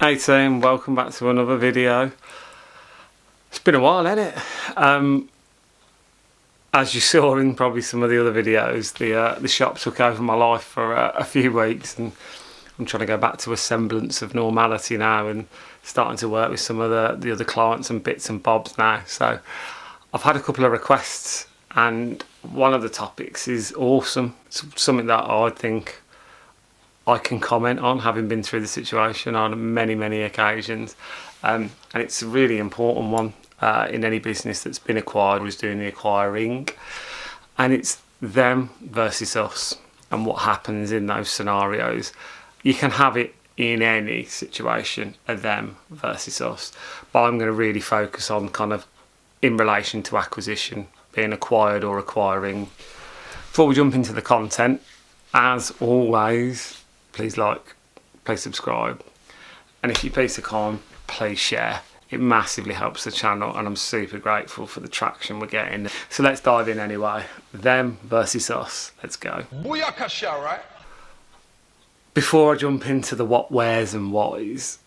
Hey team, welcome back to another video. It's been a while, hasn't it? As you saw in probably some of the other videos, the shop took over my life for a few weeks, and I'm trying to go back to a semblance of normality now and starting to work with some of the other clients and bits and bobs now. So I've had a couple of requests, and one of the topics is awesome. It's something that I think I can comment on, having been through the situation on many occasions, and it's a really important one in any business that's been acquired or is doing the acquiring, and it's them versus us and what happens in those scenarios. You can have it in any situation, a them versus us, but I'm going to really focus on kind of in relation to acquisition, being acquired or acquiring. Before we jump into the content, as always, please like, please subscribe, and if you piece of con, please share. It massively helps the channel, and I'm super grateful for the traction we're getting. So let's dive in anyway. Them versus us. Let's go. Booyakasha, right? Before I jump into the what, wheres and whys,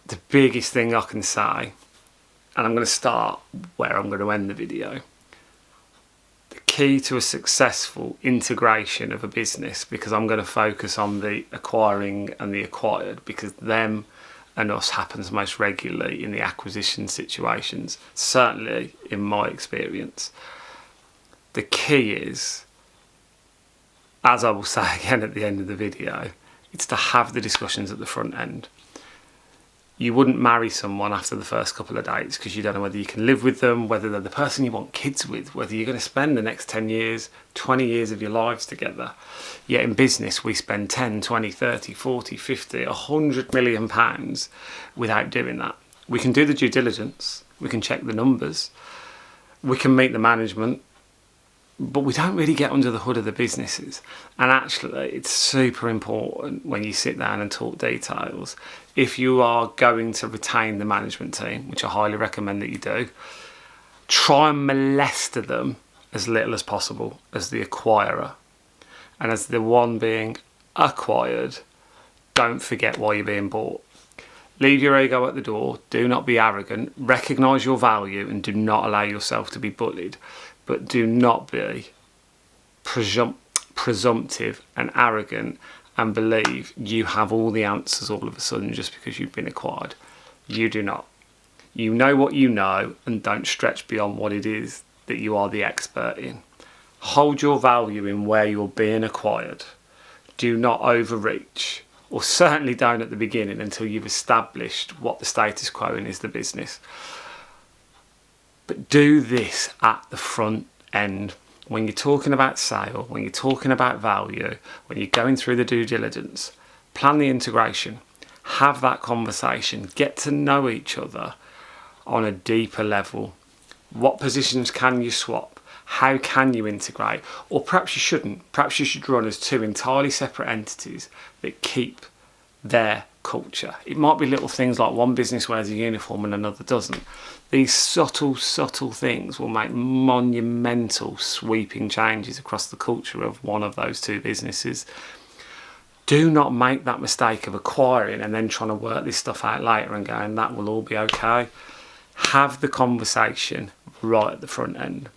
the biggest thing I can say, and I'm going to start where I'm going to end the video. The key to a successful integration of a business, because I'm going to focus on the acquiring and the acquired, because them and us happens most regularly in the acquisition situations, certainly in my experience. The key is, as I will say again at the end of the video, it's to have the discussions at the front end. You wouldn't marry someone after the first couple of dates because you don't know whether you can live with them, whether they're the person you want kids with, whether you're going to spend the next 10 years, 20 years of your lives together. Yet in business, we spend 10, 20, 30, 40, 50, 100 million pounds without doing that. We can do the due diligence, we can check the numbers, we can meet the management, but we don't really get under the hood of the businesses. And actually, it's super important when you sit down and talk details. If you are going to retain the management team, which I highly recommend that you do, try and molest them as little as possible as the acquirer. And as the one being acquired, don't forget why you're being bought. Leave your ego at the door, do not be arrogant, recognise your value, and do not allow yourself to be bullied. But do not be presumptive and arrogant and believe you have all the answers all of a sudden just because you've been acquired. You do not. You know what you know, and don't stretch beyond what it is that you are the expert in. Hold your value in where you're being acquired. Do not overreach, or certainly don't at the beginning until you've established what the status quo is the business. But do this at the front end. When you're talking about sale, when you're talking about value, when you're going through the due diligence, plan the integration, have that conversation, get to know each other on a deeper level. What positions can you swap? How can you integrate? Or perhaps you shouldn't. Perhaps you should run as two entirely separate entities that keep their culture. It might be little things like one business wears a uniform and another doesn't. These subtle things will make monumental sweeping changes across the culture of one of those two businesses. Do not make that mistake of acquiring and then trying to work this stuff out later and going, that will all be okay. Have the conversation right at the front end.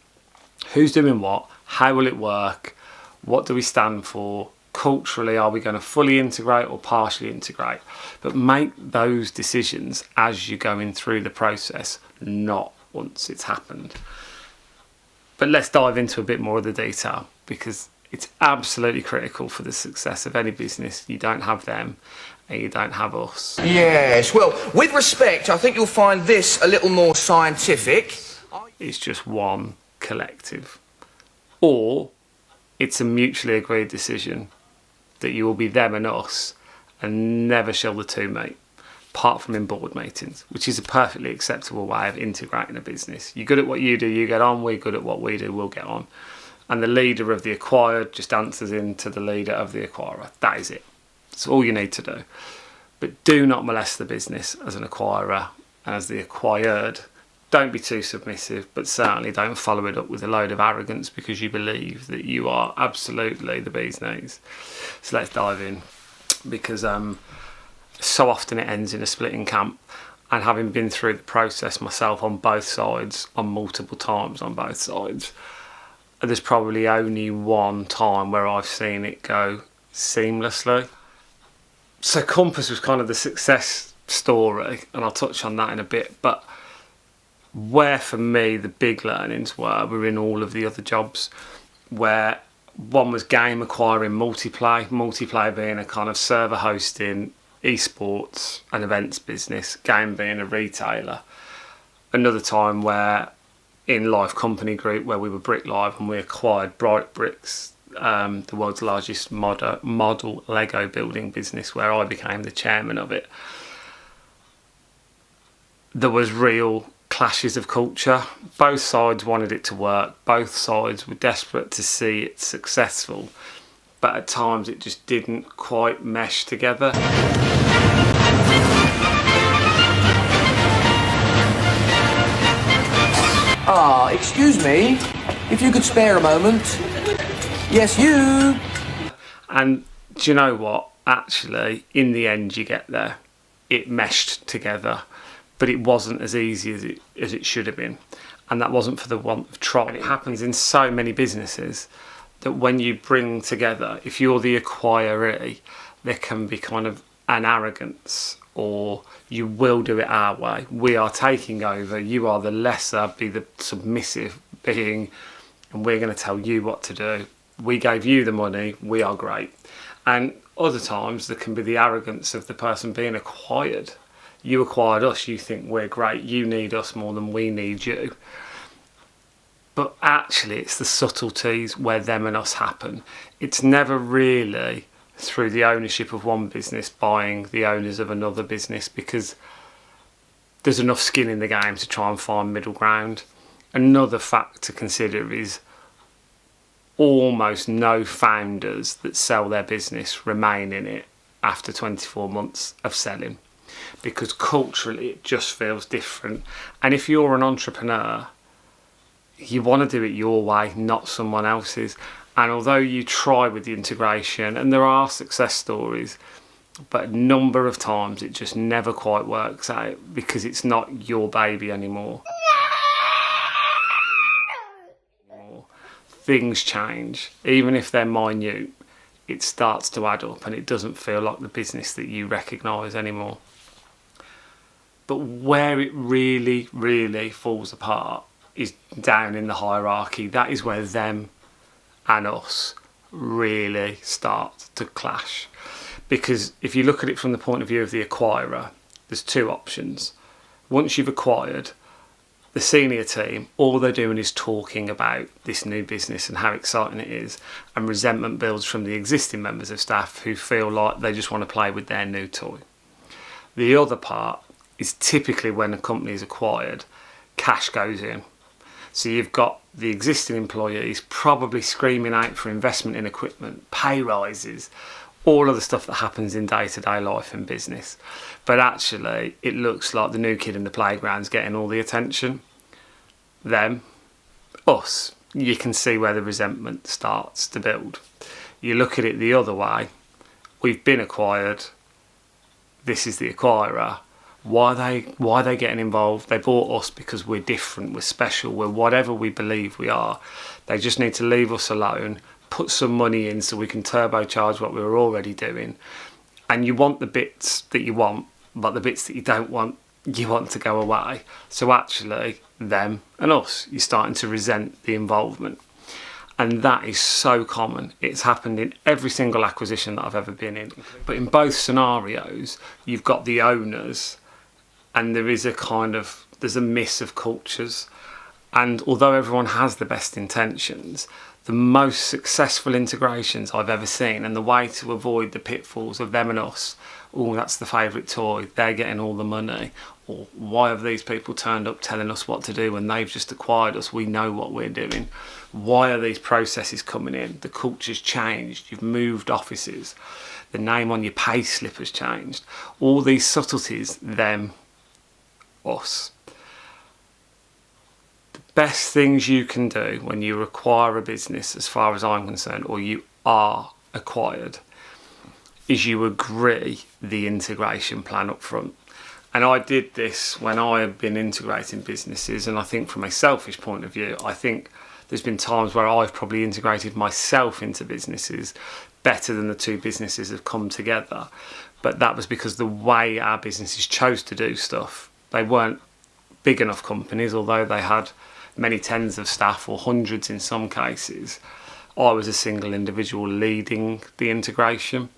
Who's doing what? How will it work? What do we stand for? Culturally, are we going to fully integrate or partially integrate? But make those decisions as you're going through the process, not once it's happened. But let's dive into a bit more of the detail, because it's absolutely critical for the success of any business. You don't have them and you don't have us. Yes, well, with respect, I think you'll find this a little more scientific. It's just one collective. Or it's a mutually agreed decision that you will be them and us, and never shall the two meet, apart from in board meetings, which is a perfectly acceptable way of integrating a business. You're good at what you do, you get on. We're good at what we do, we'll get on. And the leader of the acquired just answers into the leader of the acquirer. That is it. That's all you need to do. But do not molest the business as an acquirer and as the acquired. Don't be too submissive, but certainly don't follow it up with a load of arrogance because you believe that you are absolutely the bee's knees. So let's dive in, because so often it ends in a splitting camp. And having been through the process myself on both sides, on multiple times on both sides, there's probably only one time where I've seen it go seamlessly. So Compass was kind of the success story, and I'll touch on that in a bit, but where for me the big learnings were in all of the other jobs, where one was game acquiring multiplay being a kind of server hosting, esports and events business, game being a retailer. Another time where in Live Company Group, where we were Brick Live and we acquired Bright Bricks, the world's largest model Lego building business, where I became the chairman of it. There was real clashes of culture. Both sides wanted it to work. Both sides were desperate to see it successful. But at times it just didn't quite mesh together. Excuse me, if you could spare a moment. Yes, you. And do you know what? Actually, in the end, you get there. It meshed together, but it wasn't as easy as it should have been. And that wasn't for the want of trying. It happens in so many businesses that when you bring together, if you're the acquiree, there can be kind of an arrogance, or you will do it our way. We are taking over, you are the lesser, be the submissive being, and we're going to tell you what to do. We gave you the money, we are great. And other times there can be the arrogance of the person being acquired. You acquired us, you think we're great, you need us more than we need you. But actually it's the subtleties where them and us happen. It's never really through the ownership of one business buying the owners of another business, because there's enough skin in the game to try and find middle ground. Another fact to consider is almost no founders that sell their business remain in it after 24 months of selling, because culturally it just feels different. And if you're an entrepreneur, you want to do it your way, not someone else's. And although you try with the integration, and there are success stories, but a number of times it just never quite works out because it's not your baby anymore. Things change. Even if they're minute, it starts to add up and it doesn't feel like the business that you recognise anymore. But where it really, really falls apart is down in the hierarchy. That is where them and us really start to clash. Because if you look at it from the point of view of the acquirer, there's two options. Once you've acquired, the senior team, all they're doing is talking about this new business and how exciting it is, and resentment builds from the existing members of staff who feel like they just want to play with their new toy. The other part is typically when a company is acquired, cash goes in. So you've got the existing employees probably screaming out for investment in equipment, pay rises, all of the stuff that happens in day-to-day life in business. But actually, it looks like the new kid in the playground's getting all the attention. Them, us, you can see where the resentment starts to build. You look at it the other way, we've been acquired, this is the acquirer. Why are they getting involved? They bought us because we're different, we're special, we're whatever we believe we are. They just need to leave us alone, put some money in so we can turbocharge what we were already doing. And you want the bits that you want, but the bits that you don't want, you want to go away. So actually, them and us, you're starting to resent the involvement. And that is so common. It's happened in every single acquisition that I've ever been in. But in both scenarios, you've got the owners, and there's a miss of cultures. And although everyone has the best intentions, the most successful integrations I've ever seen, and the way to avoid the pitfalls of them and us, oh, that's the favourite toy, they're getting all the money, or why have these people turned up telling us what to do when they've just acquired us, we know what we're doing, why are these processes coming in, the culture's changed, you've moved offices, the name on your pay slip has changed, all these subtleties, them, us. The best things you can do when you acquire a business, as far as I'm concerned, or you are acquired, is you agree the integration plan up front. And I did this when I have been integrating businesses, and I think from a selfish point of view, I think there's been times where I've probably integrated myself into businesses better than the two businesses have come together. But that was because the way our businesses chose to do stuff, they weren't big enough companies, although they had many tens of staff or hundreds in some cases. I was a single individual leading the integration,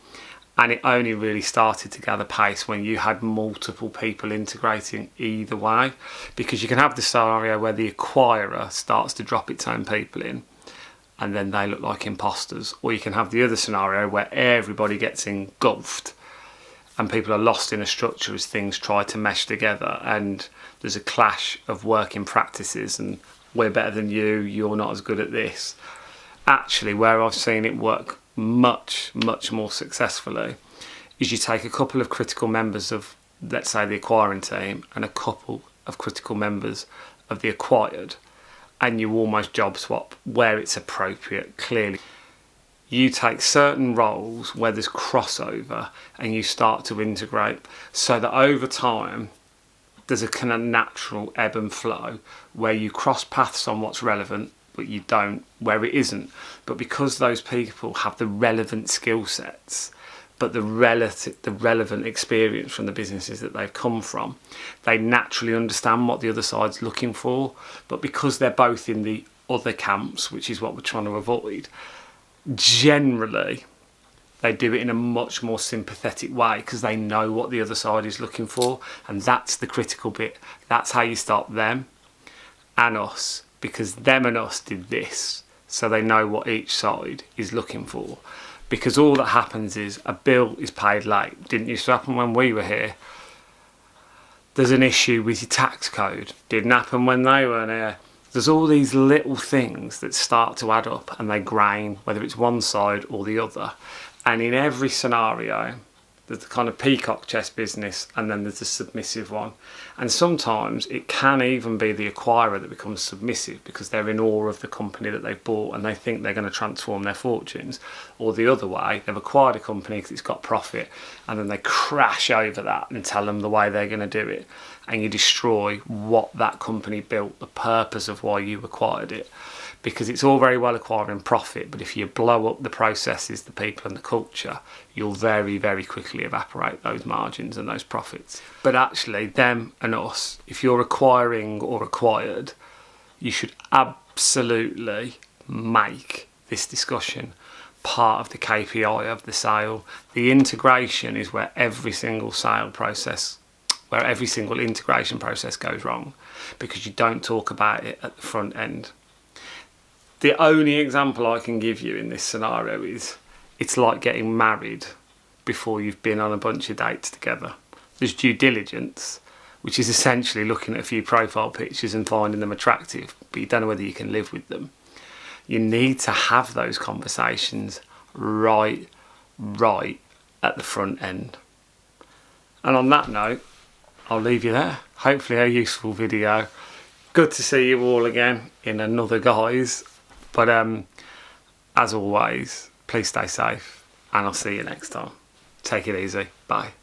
and it only really started to gather pace when you had multiple people integrating either way, because you can have the scenario where the acquirer starts to drop its own people in and then they look like imposters, or you can have the other scenario where everybody gets engulfed and people are lost in a structure as things try to mesh together, and there's a clash of working practices and we're better than you, you're not as good at this. Actually, where I've seen it work much more successfully is you take a couple of critical members of, let's say, the acquiring team and a couple of critical members of the acquired, and you almost job swap where it's appropriate. Clearly, you take certain roles where there's crossover and you start to integrate, so that over time there's a kind of natural ebb and flow where you cross paths on what's relevant but you don't where it isn't. But because those people have the relevant skill sets but the relevant experience from the businesses that they've come from, they naturally understand what the other side's looking for. But because they're both in the other camps, which is what we're trying to avoid, generally they do it in a much more sympathetic way because they know what the other side is looking for, and that's the critical bit. That's how you stop them and us, because them and us did this, so they know what each side is looking for. Because all that happens is a bill is paid late. Didn't used to happen when we were here. There's an issue with your tax code. Didn't happen when they weren't here. There's all these little things that start to add up and they grain, whether it's one side or the other. And in every scenario, there's the kind of peacock chess business and then there's the submissive one. And sometimes it can even be the acquirer that becomes submissive because they're in awe of the company that they've bought and they think they're going to transform their fortunes. Or the other way, they've acquired a company because it's got profit and then they crash over that and tell them the way they're going to do it. And you destroy what that company built, the purpose of why you acquired it. Because it's all very well acquiring profit, but if you blow up the processes, the people and the culture, you'll very quickly evaporate those margins and those profits. But actually, them and us, if you're acquiring or acquired, you should absolutely make this discussion part of the KPI of the sale. The integration is where every single integration process goes wrong, because you don't talk about it at the front end. The only example I can give you in this scenario is it's like getting married before you've been on a bunch of dates together. There's due diligence, which is essentially looking at a few profile pictures and finding them attractive, but you don't know whether you can live with them. You need to have those conversations right at the front end. And on that note, I'll leave you there. Hopefully a useful video. Good to see you all again in another guise. But as always, please stay safe and I'll see you next time. Take it easy. Bye.